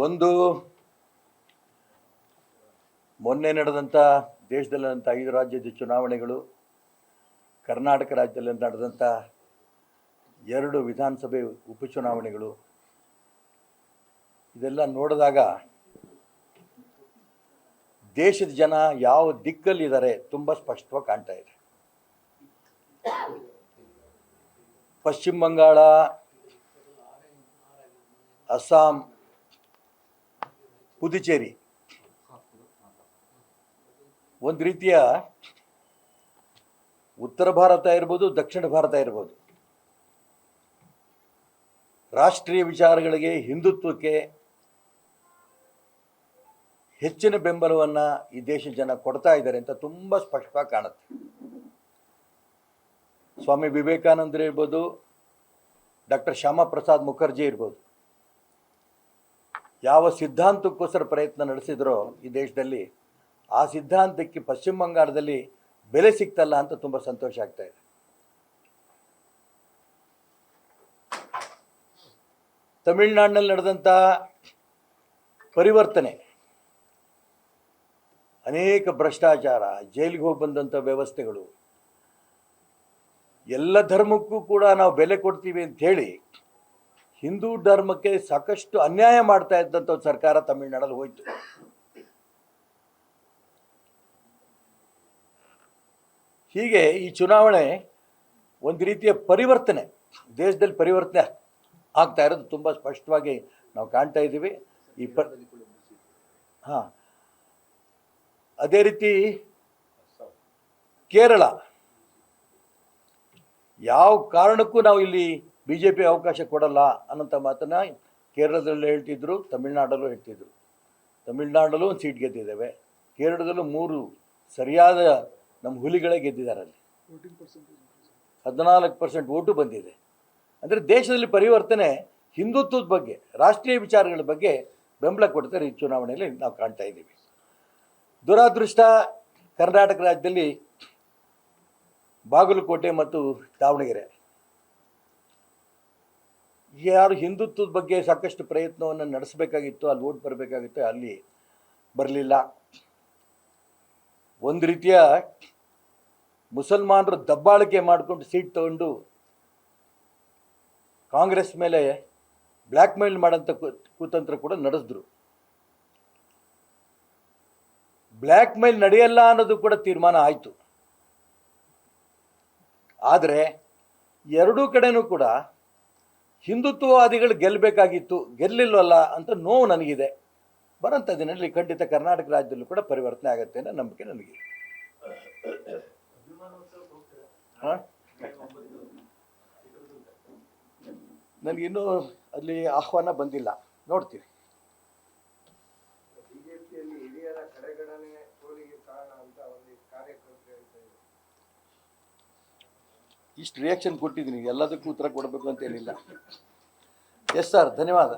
ಒಂದು ಮೊನ್ನೆ ನಡೆದಂಥ ದೇಶದಲ್ಲಿ ನಡೆದಂಥ 5 ರಾಜ್ಯದ ಚುನಾವಣೆಗಳು, ಕರ್ನಾಟಕ ರಾಜ್ಯದಲ್ಲಿ ನಡೆದಂಥ 2 ವಿಧಾನಸಭೆ ಉಪಚುನಾವಣೆಗಳು, ಇದೆಲ್ಲ ನೋಡಿದಾಗ ದೇಶದ ಜನ ಯಾವ ದಿಕ್ಕಲ್ಲಿದ್ದಾರೆ ತುಂಬ ಸ್ಪಷ್ಟವಾಗಿ ಕಾಣ್ತಾ ಇದೆ. ಪಶ್ಚಿಮ ಬಂಗಾಳ, ಅಸ್ಸಾಂ, ಪುದುಚೇರಿ ಒಂದು ರೀತಿಯ ಉತ್ತರ ಭಾರತ ಇರ್ಬೋದು, ದಕ್ಷಿಣ ಭಾರತ ಇರ್ಬೋದು, ರಾಷ್ಟ್ರೀಯ ವಿಚಾರಗಳಿಗೆ, ಹಿಂದುತ್ವಕ್ಕೆ ಹೆಚ್ಚಿನ ಬೆಂಬಲವನ್ನು ಈ ದೇಶದ ಜನ ಕೊಡ್ತಾ ಇದ್ದಾರೆ ಅಂತ ತುಂಬ ಸ್ಪಷ್ಟವಾಗಿ ಕಾಣುತ್ತೆ. ಸ್ವಾಮಿ ವಿವೇಕಾನಂದರು ಇರ್ಬೋದು, ಡಾಕ್ಟರ್ ಶ್ಯಾಮಾ ಪ್ರಸಾದ್ ಮುಖರ್ಜಿ ಇರ್ಬೋದು, ಯಾವ ಸಿದ್ಧಾಂತಕ್ಕೋಸ್ಕರ ಪ್ರಯತ್ನ ನಡೆಸಿದ್ರೋ ಈ ದೇಶದಲ್ಲಿ, ಆ ಸಿದ್ಧಾಂತಕ್ಕೆ ಪಶ್ಚಿಮ ಬಂಗಾಳದಲ್ಲಿ ಬೆಲೆ ಸಿಗ್ತಲ್ಲ ಅಂತ ತುಂಬ ಸಂತೋಷ ಆಗ್ತಾ ಇದೆ. ತಮಿಳುನಾಡಿನಲ್ಲಿ ನಡೆದಂಥ ಪರಿವರ್ತನೆ, ಅನೇಕ ಭ್ರಷ್ಟಾಚಾರ, ಜೈಲಿಗೆ ಹೋಗಿ ಬಂದಂಥ ವ್ಯವಸ್ಥೆಗಳು, ಎಲ್ಲ ಧರ್ಮಕ್ಕೂ ಕೂಡ ನಾವು ಬೆಲೆ ಕೊಡ್ತೀವಿ ಅಂಥೇಳಿ ಹಿಂದೂ ಧರ್ಮಕ್ಕೆ ಸಾಕಷ್ಟು ಅನ್ಯಾಯ ಮಾಡ್ತಾ ಇದ್ದಂಥ ಸರ್ಕಾರ ತಮಿಳುನಾಡಲ್ಲಿ ಹೋಯಿತು. ಹೀಗೆ ಈ ಚುನಾವಣೆ ಒಂದು ರೀತಿಯ ಪರಿವರ್ತನೆ, ದೇಶದಲ್ಲಿ ಪರಿವರ್ತನೆ ಆಗ್ತಾ ಇರೋದು ತುಂಬ ಸ್ಪಷ್ಟವಾಗಿ ನಾವು ಕಾಣ್ತಾ ಇದ್ದೀವಿ. ಅದೇ ರೀತಿ ಕೇರಳ, ಯಾವ ಕಾರಣಕ್ಕೂ ನಾವು ಇಲ್ಲಿ BJP ಅವಕಾಶ ಕೊಡಲ್ಲ ಅನ್ನೋಂಥ ಮಾತನ್ನು ಕೇರಳದಲ್ಲೂ ಹೇಳ್ತಿದ್ರು, ತಮಿಳುನಾಡಲ್ಲೂ ಹೇಳ್ತಿದ್ರು. ತಮಿಳುನಾಡಲ್ಲೂ ಒಂದು ಸೀಟ್ ಗೆದ್ದಿದ್ದೇವೆ, ಕೇರಳದಲ್ಲೂ 3 ಸರಿಯಾದ ನಮ್ಮ ಹುಲಿಗಳೇ ಗೆದ್ದಿದ್ದಾರೆ. ಅಲ್ಲಿ 14% ಓಟು ಬಂದಿದೆ. ಅಂದರೆ ದೇಶದಲ್ಲಿ ಪರಿವರ್ತನೆ ಹಿಂದುತ್ವದ ಬಗ್ಗೆ, ರಾಷ್ಟ್ರೀಯ ವಿಚಾರಗಳ ಬಗ್ಗೆ ಬೆಂಬಲ ಕೊಡ್ತಾರೆ ಈ ಚುನಾವಣೆಯಲ್ಲಿ ನಾವು ಕಾಣ್ತಾ ಇದ್ದೀವಿ. ದುರಾದೃಷ್ಟ, ಕರ್ನಾಟಕ ರಾಜ್ಯದಲ್ಲಿ ಬಾಗಲಕೋಟೆ ಮತ್ತು ದಾವಣಗೆರೆ ಯಾರು ಹಿಂದುತ್ವದ ಬಗ್ಗೆ ಸಾಕಷ್ಟು ಪ್ರಯತ್ನವನ್ನು ನಡೆಸಬೇಕಾಗಿತ್ತು, ಅಲ್ಲಿ ಓಟ್ ಬರಬೇಕಾಗಿತ್ತು, ಅಲ್ಲಿ ಬರಲಿಲ್ಲ. ಒಂದು ರೀತಿಯ ಮುಸಲ್ಮಾನರು ದಬ್ಬಾಳಿಕೆ ಮಾಡಿಕೊಂಡು ಸೀಟ್ ತಗೊಂಡು ಕಾಂಗ್ರೆಸ್ ಮೇಲೆ ಬ್ಲ್ಯಾಕ್ ಮೇಲ್ ಮಾಡೋಂಥ ಕುತಂತ್ರ ಕೂಡ ನಡೆಸಿದ್ರು. ಬ್ಲ್ಯಾಕ್ ಮೇಲ್ ನಡೆಯಲ್ಲ ಅನ್ನೋದು ಕೂಡ ತೀರ್ಮಾನ ಆಯಿತು. ಆದರೆ ಎರಡೂ ಕಡೆನೂ ಕೂಡ ಹಿಂದುತ್ವವಾದಿಗಳು ಗೆಲ್ಲಬೇಕಾಗಿತ್ತು, ಗೆಲ್ಲಿಲ್ವಲ್ಲ ಅಂತ ನೋವು ನನಗಿದೆ. ಬರೋಂಥ ದಿನದಲ್ಲಿ ಖಂಡಿತ ಕರ್ನಾಟಕ ರಾಜ್ಯದಲ್ಲೂ ಕೂಡ ಪರಿವರ್ತನೆ ಆಗುತ್ತೆ ಅನ್ನೋ ನಂಬಿಕೆ ನನಗೆ. ನನಗಿನ್ನೂ ಅಲ್ಲಿ ಆಹ್ವಾನ ಬಂದಿಲ್ಲ, ನೋಡ್ತೀವಿ. ಇಷ್ಟು ರಿಯಾಕ್ಷನ್ ಕೊಟ್ಟಿದ್ದೀನಿ, ಎಲ್ಲದಕ್ಕೂ ಉತ್ತರ ಕೊಡಬೇಕು ಅಂತ ಏನಿಲ್ಲ. ಎಸ್ ಸರ್, ಧನ್ಯವಾದ.